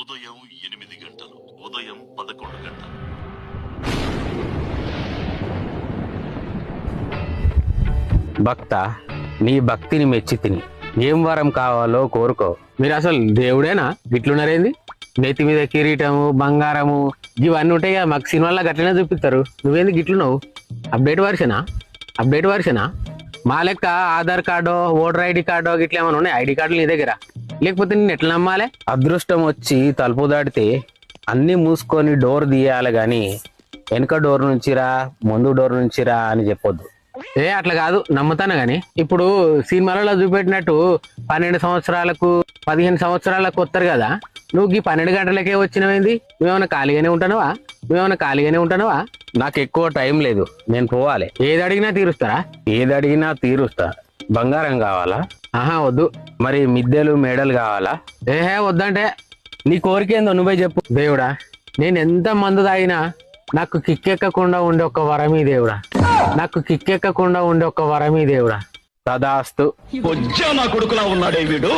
ఉదయం 8 గంటలు, ఉదయం 11 గంటలు. భక్త, నీ భక్తిని మెచ్చి తిని ఏం వరం కావాలో కోరుకో. మీరు అసలు దేవుడేనా? గిట్లున్నారేంది? నెత్తి మీద కిరీటము, బంగారము ఇవన్నీ ఉంటాయి కదా, మాకు సినిమాల్లో గట్లనే చూపిస్తారు. నువ్వేంది గిట్లున్నావు? అప్డేట్ వర్షనా? మా లెక్క ఆధార్ కార్డో, ఓటర్ ఐడి కార్డో గిట్ల ఏమైనా ఉన్నాయి? ఐడి కార్డులు నీ దగ్గర? లేకపోతే నేను ఎట్లా నమ్మాలి? అదృష్టం వచ్చి తలుపు దాటితే అన్ని మూసుకొని డోర్ తీయాలి గాని వెనక డోర్ నుంచిరా, ముందు డోర్ నుంచిరా అని చెప్పొద్దు. అట్లా కాదు, నమ్ముతాను గాని. ఇప్పుడు సినిమాలలో చూపెట్టినట్టు 12 సంవత్సరాలకు 15 సంవత్సరాలకు వస్తారు కదా, నువ్వు ఈ 12 గంటలకే వచ్చినవేంది? నువ్వేమైనా ఖాళీగానే ఉంటున్నావా? నాకు ఎక్కువ టైం లేదు, నేను పోవాలి. ఏది అడిగినా తీరుస్తా. బంగారం కావాలా? ఆహా వద్దు. మరి మిద్దెలు మేడలు కావాలా? వద్దంటే. నీ కోరిక ఏందో నువ్వే చెప్పు. దేవుడా, నేను ఎంత మందు తాగినా నాకు కిక్కెక్కకుండా ఉండే ఒక వరమీ దేవుడా. తదాస్తు. నా కొడుకులా ఉన్నాడే వీడు.